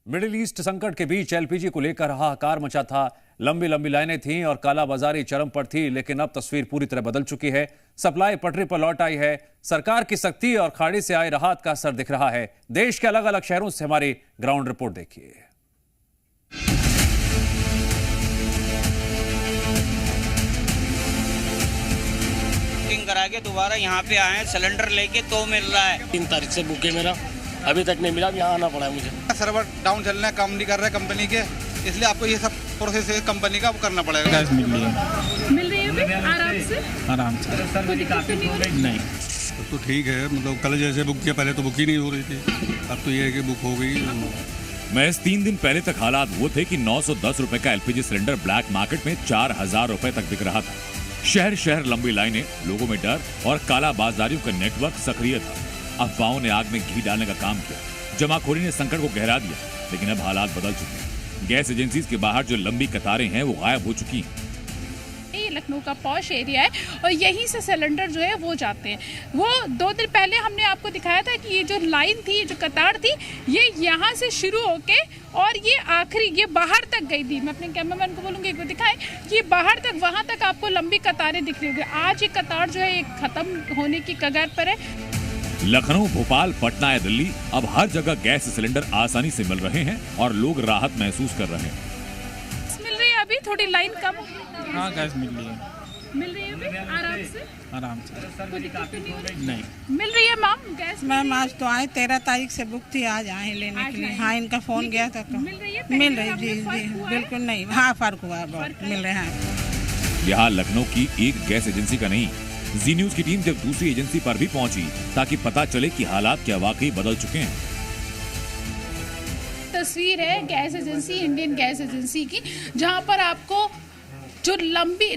Middle east संकट के बीच LPG को लेकर हाहाकार मचा था। लंबी लंबी लाइनें थीं और कालाबाजारी चरम पर थी, लेकिन अब तस्वीर पूरी तरह बदल चुकी है। सप्लाई पटरी पर लौट आई है। सरकार की सख्ती और खाड़ी से आए राहत का असर दिख रहा है। देश के अलग अलग शहरों से हमारी ग्राउंड रिपोर्ट देखिए। बुकिंग करा के दोबारा यहाँ पे आए, सिलेंडर लेके तो मिल रहा है। 3 तारीख से बुक है मेरा, अभी तक नहीं मिला। यहाँ आना पड़ा है मुझे। सर्वर डाउन चल रहे हैं, काम नहीं कर रहे कंपनी के, इसलिए आपको ये सब प्रोसेस कंपनी का करना पड़ेगा। गैस मिल रही है आराम से नहीं तो ठीक है। मतलब कल जैसे बुक किया, पहले तो बुक ही नहीं हो रही थी, अब तो ये है कि बुक हो गई। महज 3 दिन पहले तक हालात वो थे कि 910 रुपए का एलपीजी सिलेंडर ब्लैक मार्केट में 4000 रुपए तक बिक रहा था। शहर शहर लंबी लाइनें, लोगों में डर और काला बाजारियों का नेटवर्क सक्रिय था। अफवाहों ने आग में घी डालने का काम किया। जमाखोरी ने संकट को गहरा दिया, लेकिन अब हालात बदल चुके हैं। गैस एजेंसीज के बाहर जो लंबी कतारें हैं वो गायब हो चुकी हैं। ये लखनऊ का पॉश एरिया है और यहीं से सिलेंडर जो है वो जाते हैं। वो 2 दिन पहले हमने आपको दिखाया था कि ये जो लाइन थी, जो कतार थी, ये यहाँ से शुरू होके और ये आखिरी ये बाहर तक गई थी। मैं अपने कैमरामैन को बोलूँगी एक बार दिखाएं कि ये बाहर तक, वहाँ तक आपको लंबी कतारें दिख रही होगी। आज ये कतार जो है ये खत्म होने की कगार पर है। लखनऊ, भोपाल, पटना या दिल्ली, अब हर जगह गैस सिलेंडर आसानी से मिल रहे हैं और लोग राहत महसूस कर रहे हैं। मिल रही है अभी, थोड़ी लाइन कम। हाँ, गैस मिल रही है अभी आराम से नहीं मिल रही है मैम गैस। मैम आज तो आए, 13 तारीख से बुक थी, आज आए लेने के लिए। हाँ, इनका फोन गया था तो मिल रही जी बिल्कुल नहीं। हाँ, फर्क हुआ बहुत, मिल रहे हैं। यहाँ लखनऊ की एक गैस एजेंसी का नहीं, जी न्यूज की टीम जब दूसरी एजेंसी पर भी पहुंची ताकि पता चले कि हालात क्या वाकई बदल चुके हैं। तस्वीर है gas agency, Indian gas agency की, जहां पर आपको जो लंबी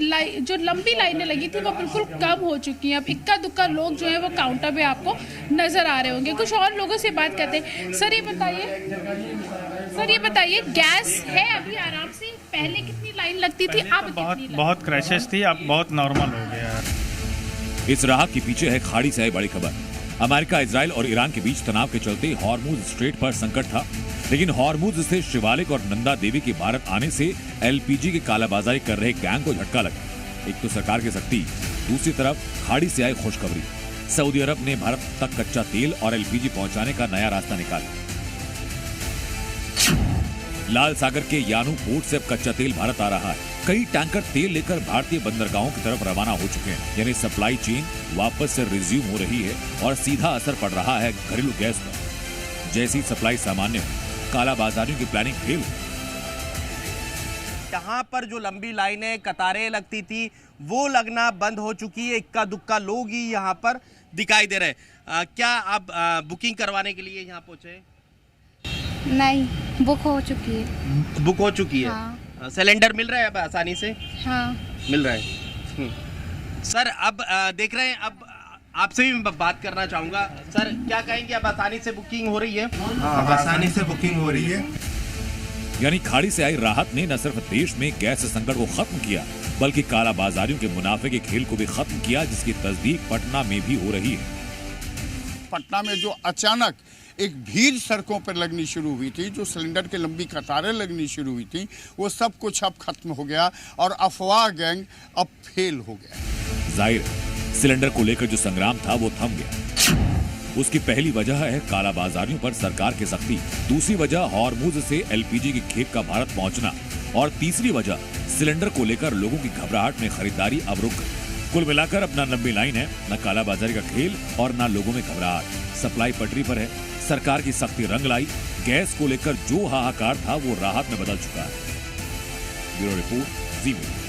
लाइनें लगी थी वो बिल्कुल कम हो चुकी हैं। अब इक्का दुक्का लोग जो है वो काउंटर पे आपको नजर आ रहे होंगे। कुछ और लोगों से बात करते हैं। सर ये बताइए गैस है अभी आराम से? पहले कितनी लाइन लगती थी, अब बहुत क्रैशेस थी, अब बहुत नॉर्मल हो गया है। इस राहत के पीछे है खाड़ी से आई बड़ी खबर। अमेरिका, इजराइल और ईरान के बीच तनाव के चलते हॉर्मुज स्ट्रेट पर संकट था, लेकिन हॉर्मुज से शिवालिक और नंदा देवी के भारत आने से एलपीजी की कालाबाजारी कर रहे गैंग को झटका लगा। एक तो सरकार की सख्ती, दूसरी तरफ खाड़ी से आई खुशखबरी। सऊदी अरब ने भारत तक कच्चा तेल और एलपीजी पहुंचाने का नया रास्ता निकाला। लाल सागर के यानू पोर्ट से अब कच्चा तेल भारत आ रहा है। कई टैंकर तेल लेकर भारतीय बंदरगाहों की तरफ रवाना हो चुके हैं। यानी सप्लाई चेन वापस से रिज्यूम हो रही है और सीधा असर पड़ रहा है घरेलू गैस पर। जैसी सप्लाई सामान्य हो, कालाबाजारियों की प्लानिंग फेल हो। यहाँ पर जो लंबी लाइनें, कतारें लगती थी, वो लगना बंद हो चुकी है। इक्का दुक्का लोग ही यहाँ पर दिखाई दे रहे हैं। क्या आप बुकिंग करवाने के लिए यहाँ पहुंचे? नहीं, बुक हो चुकी है। बुक हो चुकी है। हाँ। सिलेंडर मिल रहा है अब आसानी से? हाँ, मिल रहा है। सर अब देख रहे हैं, अब आपसे भी मैं बात करना चाहूँगा। सर क्या कहेंगे, अब आसानी से बुकिंग हो रही है? हाँ, आसानी से बुकिंग हो रही है। यानी खाड़ी से आई राहत ने न सिर्फ देश में गैस संकट को खत्म किया, बल्कि कालाबाजारियों के मुनाफे के खेल को भी खत्म किया, जिसकी तस्दीक पटना में भी हो रही है। पटना में जो अचानक एक भीड़ सड़कों पर लगनी शुरू हुई थी, जो सिलेंडर की लंबी कतारें लगनी शुरू हुई थी, वो सब कुछ अब खत्म हो गया और अफवाह गैंग अब फेल हो गया। जाहिर है, सिलेंडर को लेकर जो संग्राम था वो थम गया। उसकी पहली वजह है कालाबाजारियों पर सरकार की सख्ती, दूसरी वजह हॉर्मुज से एलपीजी की खेप का भारत पहुंचना और तीसरी वजह सिलेंडर को लेकर लोगों की घबराहट में खरीदारी अब रुक गई। कुल मिलाकर अब न लंबी लाइन है, न कालाबाजारी का खेल और न लोगों में घबराहट। सप्लाई पटरी पर है, सरकार की सख्ती रंग लाई। गैस को लेकर जो हाहाकार था वो राहत में बदल चुका है। ब्यूरो रिपोर्ट, जी न्यूज।